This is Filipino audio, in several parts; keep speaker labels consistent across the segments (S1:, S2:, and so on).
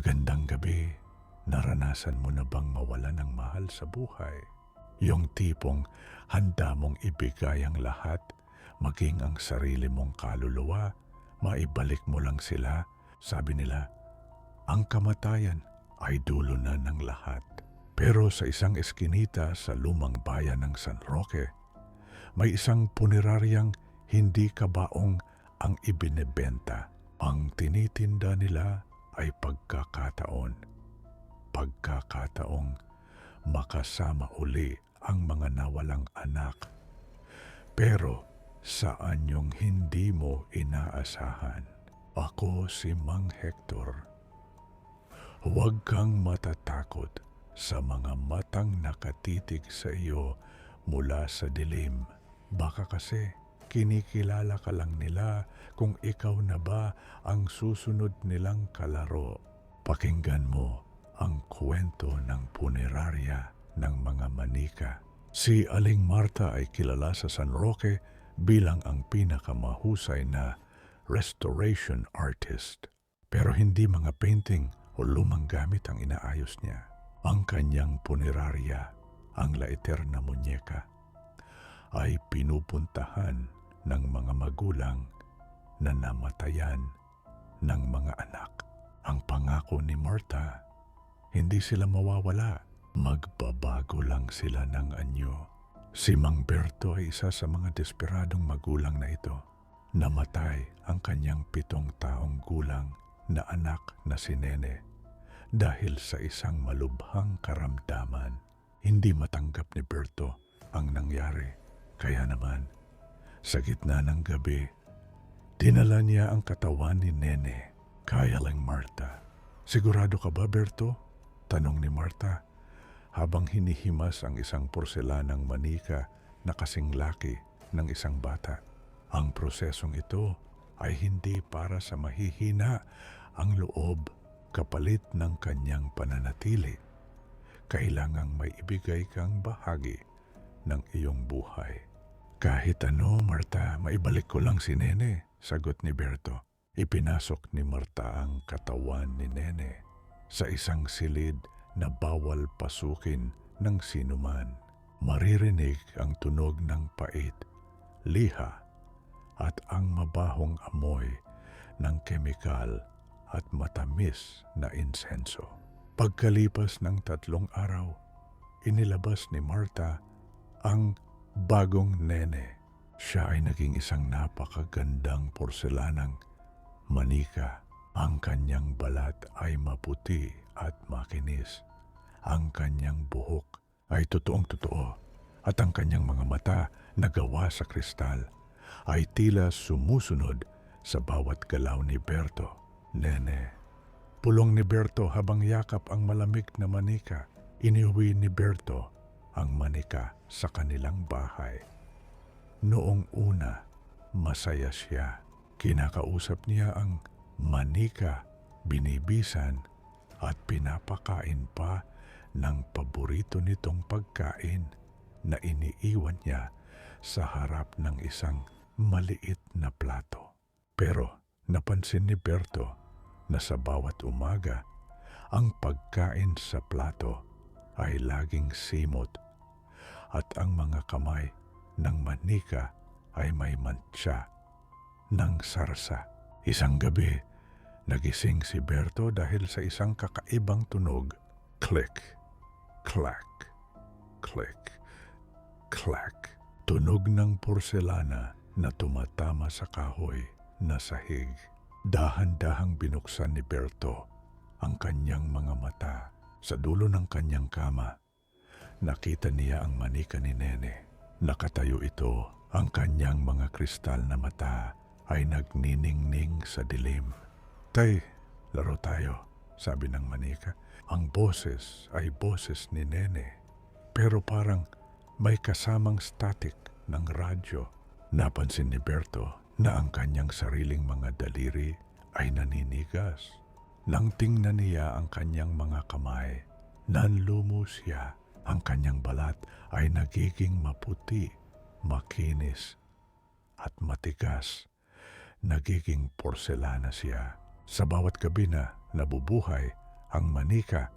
S1: Magandang gabi. Naranasan mo na bang mawala ng mahal sa buhay? Yung tipong handa mong ibigay ang lahat, maging ang sarili mong kaluluwa, maibalik mo lang sila. Sabi nila, ang kamatayan ay dulo na ng lahat. Pero sa isang eskinita sa lumang bayan ng San Roque, may isang puneraryang hindi kabaong ang ibinebenta. Ang tinitinda nila ay pagkakataong makasama uli ang mga nawalang anak. Pero saan yung hindi mo inaasahan? Ako si Mang Hector. Huwag kang matatakot sa mga matang nakatitig sa iyo mula sa dilim. Baka kasi kinikilala ka lang nila kung ikaw na ba ang susunod nilang kalaro. Pakinggan mo ang kwento ng punerarya ng mga manika. Si Aling Marta ay kilala sa San Roque bilang ang pinakamahusay na restoration artist. Pero hindi mga painting o lumang gamit ang inaayos niya. Ang kanyang punerarya, ang laiter na munyeka, ay pinupuntahan ng mga magulang na namatayan ng mga anak. Ang pangako ni Marta, hindi sila mawawala. Magbabago lang sila ng anyo. Si Mang Berto ay isa sa mga desperadong magulang na ito. Namatay ang kanyang 7 taong gulang na anak na si Nene dahil sa isang malubhang karamdaman. Hindi matanggap ni Berto ang nangyari. Kaya naman, sa gitna ng gabi, dinala niya ang katawan ni Nene kay Aling Marta. Sigurado ka ba, Berto? Tanong ni Marta habang hinihimas ang isang porselanang manika na kasing laki ng isang bata. Ang prosesong ito ay hindi para sa mahihina ang loob kapalit ng kanyang pananatili. Kailangang may ibigay kang bahagi ng iyong buhay. Kahit ano, Marta, maibalik ko lang si Nene, sagot ni Berto. Ipinasok ni Marta ang katawan ni Nene sa isang silid na bawal pasukin ng sinuman. Maririnig ang tunog ng pait, liha, at ang mabahong amoy ng kemikal at matamis na insenso. Pagkalipas ng 3 araw, inilabas ni Marta ang bagong Nene. Siya ay naging isang napakagandang porselanang manika. Ang kanyang balat ay maputi at makinis. Ang kanyang buhok ay totoong-totoo. At ang kanyang mga mata na gawa sa kristal ay tila sumusunod sa bawat galaw ni Berto. Nene, pulong ni Berto habang yakap ang malamig na manika. Iniuwi ni Berto ang manika sa kanilang bahay. Noong una, masaya siya. Kinakausap niya ang manika, binibisan at pinapakain pa ng paborito nitong pagkain na iniiwan niya sa harap ng isang maliit na plato. Pero napansin ni Berto na sa bawat umaga, ang pagkain sa plato ay laging simot at ang mga kamay ng manika ay may mantsa ng sarsa. Isang gabi, nagising si Berto dahil sa isang kakaibang tunog. Click, clack, click, clack. Tunog ng porselana na tumatama sa kahoy na sahig. Dahan-dahang binuksan ni Berto ang kanyang mga mata. Sa dulo ng kanyang kama, nakita niya ang manika ni Nene. Nakatayo ito, ang kanyang mga kristal na mata ay nagniningning sa dilim. Tay, laro tayo, sabi ng manika. Ang boses ay boses ni Nene, pero parang may kasamang static ng radyo. Napansin ni Berto na ang kanyang sariling mga daliri ay naninigas. Nang tingnan niya ang kanyang mga kamay, nanlumo siya. Ang kanyang balat ay nagiging maputi, makinis, at matigas. Nagiging porselana siya. Sa bawat gabi na nabubuhay, ang manika,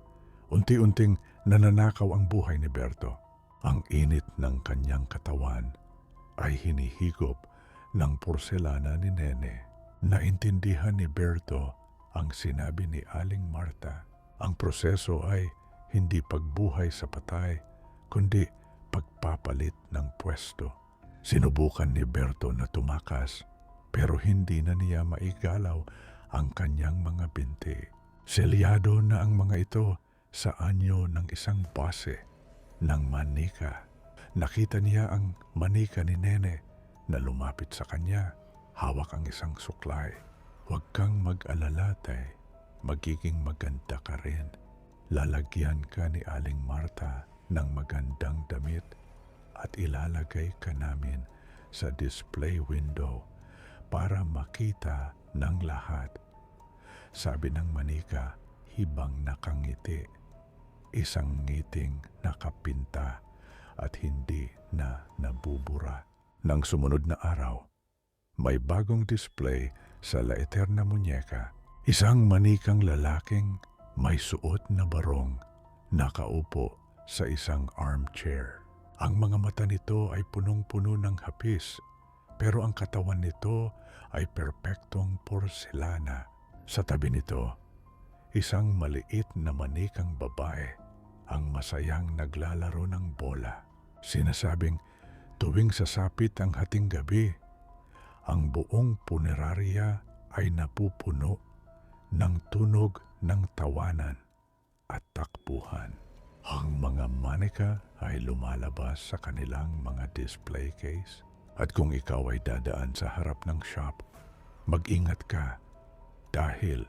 S1: unti-unting nananakaw ang buhay ni Berto. Ang init ng kanyang katawan ay hinihigop ng porselana ni Nene. Naintindihan ni Berto ang sinabi ni Aling Marta. Ang proseso ay hindi pagbuhay sa patay, kundi pagpapalit ng pwesto. Sinubukan ni Berto na tumakas, pero hindi na niya maigalaw ang kanyang mga binti. Selyado na ang mga ito sa anyo ng isang base ng manika. Nakita niya ang manika ni Nene na lumapit sa kanya. Hawak ang isang suklay. Huwag kang mag-alala, tay. Magiging maganda ka rin. Lalagyan ka ni Aling Marta ng magandang damit at ilalagay ka namin sa display window para makita ng lahat. Sabi ng manika, hibang nakangiti. Isang ngiting nakapinta at hindi na nabubura. Nang sumunod na araw, may bagong display sa La Eterna Muñeca. Isang manikang lalaking may suot na barong nakaupo sa isang armchair. Ang mga mata nito ay punong-puno ng hapis, pero ang katawan nito ay perpektong porselana. Sa tabi nito, isang maliit na manikang babae ang masayang naglalaro ng bola. Sinasabing tuwing sasapit ang hating gabi, ang buong punerarya ay napupuno ng tunog ng tawanan at takbuhan. Ang mga manika ay lumalabas sa kanilang mga display case. At kung ikaw ay dadaan sa harap ng shop, mag-ingat ka dahil